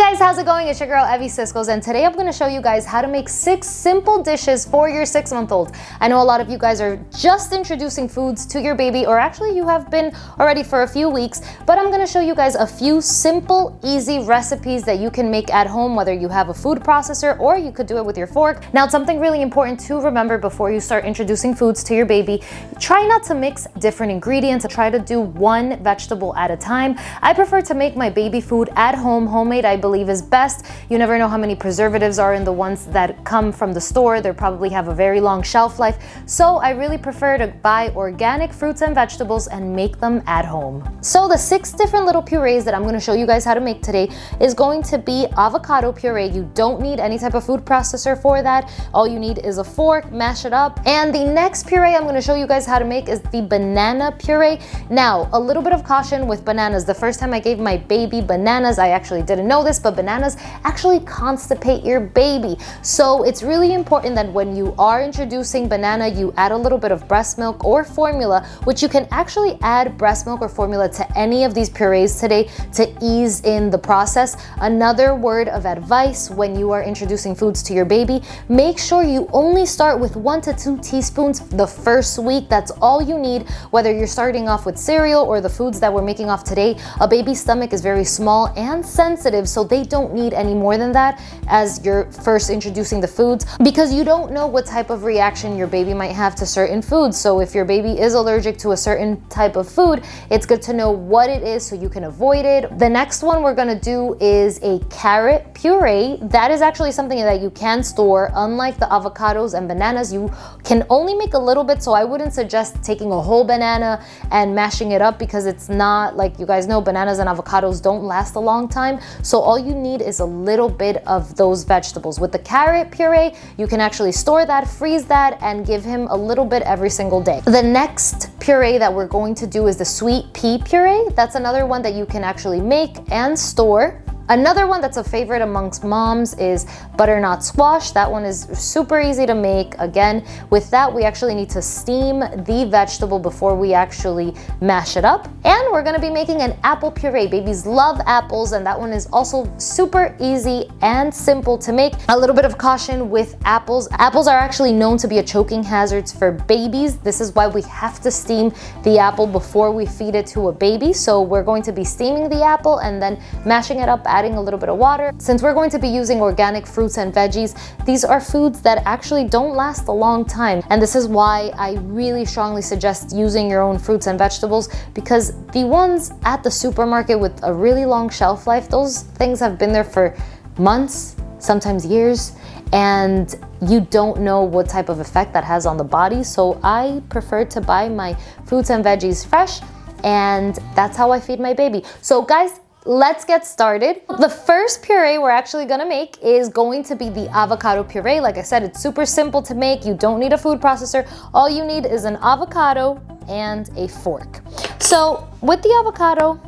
Guys, how's it going? It's your girl Evie Siskos, and today I'm going to show you guys how to make 6 simple dishes for your 6-month-old. I know a lot of you guys are just introducing foods to your baby, or actually you have been already for a few weeks, but I'm going to show you guys a few simple, easy recipes that you can make at home, whether you have a food processor or you could do it with your fork. Now, it's something really important to remember before you start introducing foods to your baby. Try not to mix different ingredients. Try to do one vegetable at a time. I prefer to make my baby food at home. Homemade, I believe, is best. You never know how many preservatives are in the ones that come from the store. They probably have a very long shelf life. So I really prefer to buy organic fruits and vegetables and make them at home. So the 6 different little purees that I'm going to show you guys how to make today is going to be avocado puree. You don't need any type of food processor for that. All you need is a fork, mash it up. And the next puree I'm going to show you guys how to make is the banana puree. Now, a little bit of caution with bananas. The first time I gave my baby bananas, I actually didn't know this, but bananas actually constipate your baby. So it's really important that when you are introducing banana, you add a little bit of breast milk or formula, which you can actually add breast milk or formula to any of these purees today to ease in the process. Another word of advice when you are introducing foods to your baby, make sure you only start with 1 to 2 teaspoons the first week. That's all you need, whether you're starting off with cereal or the foods that we're making off today. A baby's stomach is very small and sensitive, so they don't need any more than that as you're first introducing the foods, because you don't know what type of reaction your baby might have to certain foods. So if your baby is allergic to a certain type of food, it's good to know what it is so you can avoid it. The next one we're gonna do is a carrot puree. That is actually something that you can store. Unlike the avocados and bananas, you can only make a little bit, so I wouldn't suggest taking a whole banana and mashing it up, because it's not, like you guys know, bananas and avocados don't last a long time. So all you need is a little bit of those vegetables. With the carrot puree, you can actually store that, freeze that, and give him a little bit every single day. The next puree that we're going to do is the sweet pea puree. That's another one that you can actually make and store. Another one that's a favorite amongst moms is butternut squash. That one is super easy to make. Again, with that, we actually need to steam the vegetable before we actually mash it up. And we're gonna be making an apple puree. Babies love apples, and that one is also super easy and simple to make. A little bit of caution with apples. Apples are actually known to be a choking hazard for babies. This is why we have to steam the apple before we feed it to a baby. So we're going to be steaming the apple and then mashing it up, adding a little bit of water. Since we're going to be using organic fruits and veggies, these are foods that actually don't last a long time. And this is why I really strongly suggest using your own fruits and vegetables, because the ones at the supermarket with a really long shelf life, those things have been there for months, sometimes years, and you don't know what type of effect that has on the body. So I prefer to buy my fruits and veggies fresh, and that's how I feed my baby. So guys, let's get started. The first puree we're actually gonna make is going to be the avocado puree. Like I said, it's super simple to make. You don't need a food processor. All you need is an avocado and a fork. So with the avocado,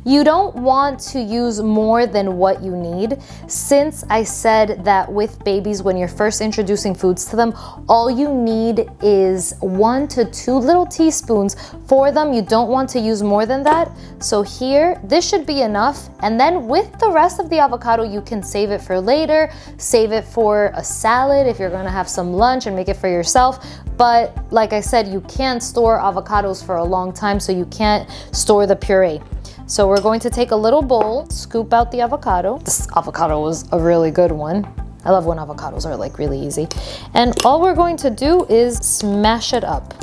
you don't want to use more than what you need. Since I said that with babies, when you're first introducing foods to them, all you need is 1 to 2 little teaspoons for them. You don't want to use more than that. So here, this should be enough. And then with the rest of the avocado, you can save it for later, save it for a salad if you're gonna have some lunch and make it for yourself. But like I said, you can't store avocados for a long time, so you can't store the puree. So we're going to take a little bowl, scoop out the avocado. This avocado was a really good one. I love when avocados are like really easy. And all we're going to do is smash it up.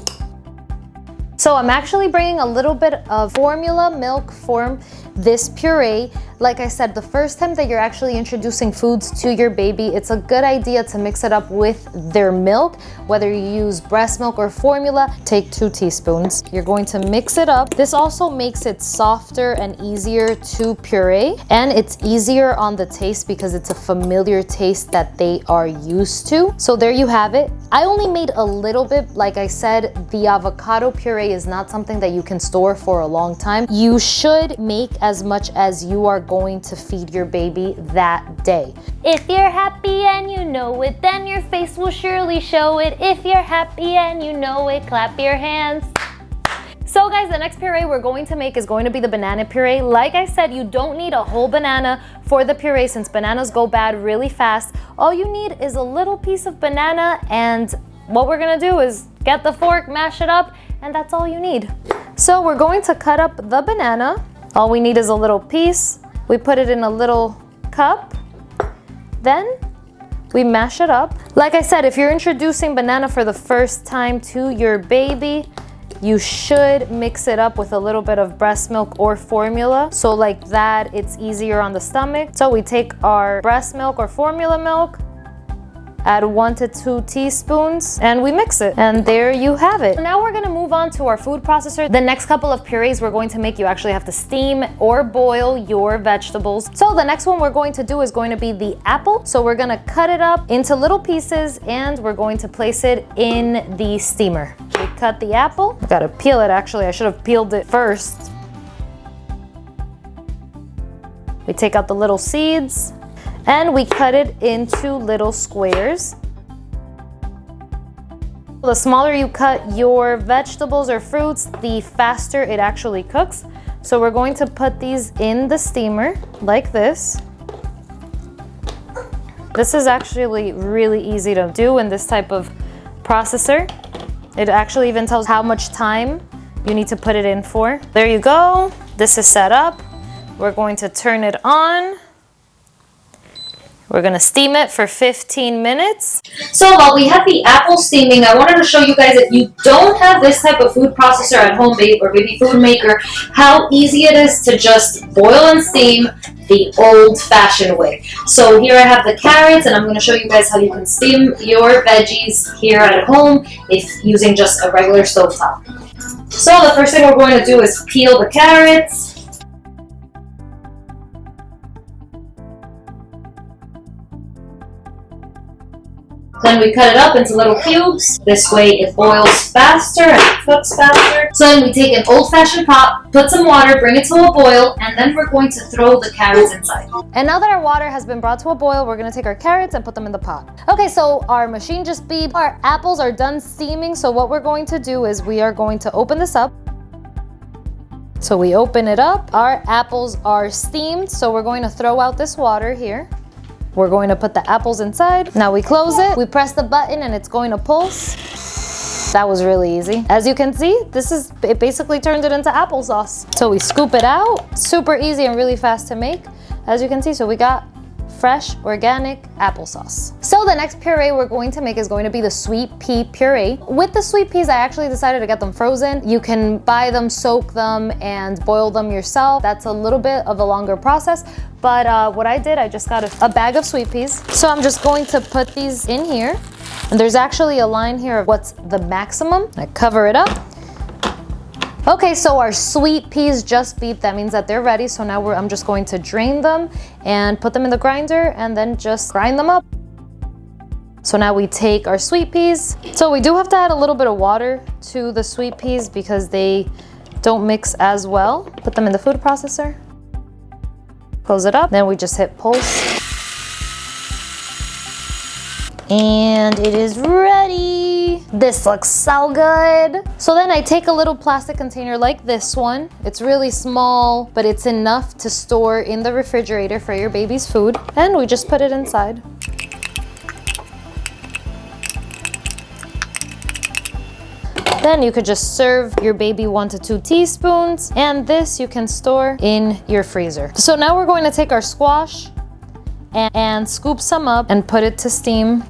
So I'm actually bringing a little bit of formula milk for this puree. Like I said, the first time that you're actually introducing foods to your baby, it's a good idea to mix it up with their milk. Whether you use breast milk or formula, take 2 teaspoons. You're going to mix it up. This also makes it softer and easier to puree, and it's easier on the taste because it's a familiar taste that they are used to. So there you have it. I only made a little bit. Like I said, the avocado puree is not something that you can store for a long time. You should make as much as you are going to feed your baby that day. If you're happy and you know it, then your face will surely show it. If you're happy and you know it, clap your hands. So guys, the next puree we're going to make is going to be the banana puree. Like I said, you don't need a whole banana for the puree since bananas go bad really fast. All you need is a little piece of banana, and what we're gonna do is get the fork, mash it up, and that's all you need. So we're going to cut up the banana. All we need is a little piece. We put it in a little cup. Then we mash it up. Like I said, if you're introducing banana for the first time to your baby, you should mix it up with a little bit of breast milk or formula. So like that, it's easier on the stomach. So we take our breast milk or formula milk, add 1 to 2 teaspoons, and we mix it. And there you have it. Now we're gonna move on to our food processor. The next couple of purees we're going to make, you actually have to steam or boil your vegetables. So the next one we're going to do is going to be the apple. So we're gonna cut it up into little pieces and we're going to place it in the steamer. We cut the apple. I gotta peel it actually. I should have peeled it first. We take out the little seeds and we cut it into little squares. The smaller you cut your vegetables or fruits, the faster it actually cooks. So we're going to put these in the steamer like this. This is actually really easy to do in this type of processor. It actually even tells how much time you need to put it in for. There you go. This is set up. We're going to turn it on. We're gonna steam it for 15 minutes. So while we have the apple steaming, I wanted to show you guys, if you don't have this type of food processor at home, or baby food maker, how easy it is to just boil and steam the old-fashioned way. So here I have the carrots, and I'm gonna show you guys how you can steam your veggies here at home if using just a regular stovetop. So the first thing we're going to do is peel the carrots. Then we cut it up into little cubes. This way it boils faster and it cooks faster. So then we take an old-fashioned pot, put some water, bring it to a boil, and then we're going to throw the carrots inside. And now that our water has been brought to a boil, we're gonna take our carrots and put them in the pot. Okay, so our machine just beeped. Our apples are done steaming. So what we're going to do is we are going to open this up. So we open it up. Our apples are steamed. So we're going to throw out this water here. We're going to put the apples inside. Now we close it. We press the button and it's going to pulse. That was really easy. As you can see, it basically turned it into applesauce. So we scoop it out. Super easy and really fast to make. As you can see, so we got fresh, organic applesauce. So the next puree we're going to make is going to be the sweet pea puree. With the sweet peas, I actually decided to get them frozen. You can buy them, soak them, and boil them yourself. That's a little bit of a longer process, but what I did, I just got a bag of sweet peas. So I'm just going to put these in here. And there's actually a line here of what's the maximum. I cover it up. Okay, so our sweet peas just beeped. That means that they're ready. So now I'm just going to drain them and put them in the grinder and then just grind them up. So now we take our sweet peas. So we do have to add a little bit of water to the sweet peas because they don't mix as well. Put them in the food processor. Close it up. Then we just hit pulse. And it is ready. This looks so good. So then I take a little plastic container like this one. It's really small, but it's enough to store in the refrigerator for your baby's food. And we just put it inside. Then you could just serve your baby 1 to 2 teaspoons. And this you can store in your freezer. So now we're going to take our squash and scoop some up and put it to steam.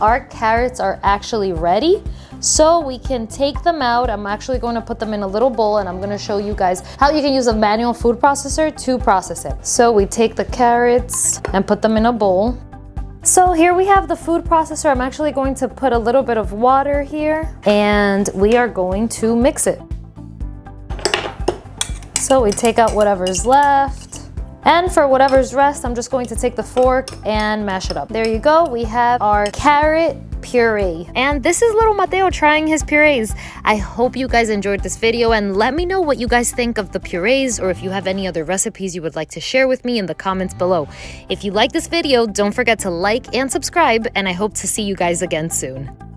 Our carrots are actually ready, so we can take them out. I'm actually going to put them in a little bowl and I'm going to show you guys how you can use a manual food processor to process it. So we take the carrots and put them in a bowl. So here we have the food processor. I'm actually going to put a little bit of water here and we are going to mix it. So we take out whatever's left. And for whatever's rest, I'm just going to take the fork and mash it up. There you go. We have our carrot puree. And this is little Mateo trying his purees. I hope you guys enjoyed this video, and let me know what you guys think of the purees, or if you have any other recipes you would like to share with me in the comments below. If you like this video, don't forget to like and subscribe, and I hope to see you guys again soon.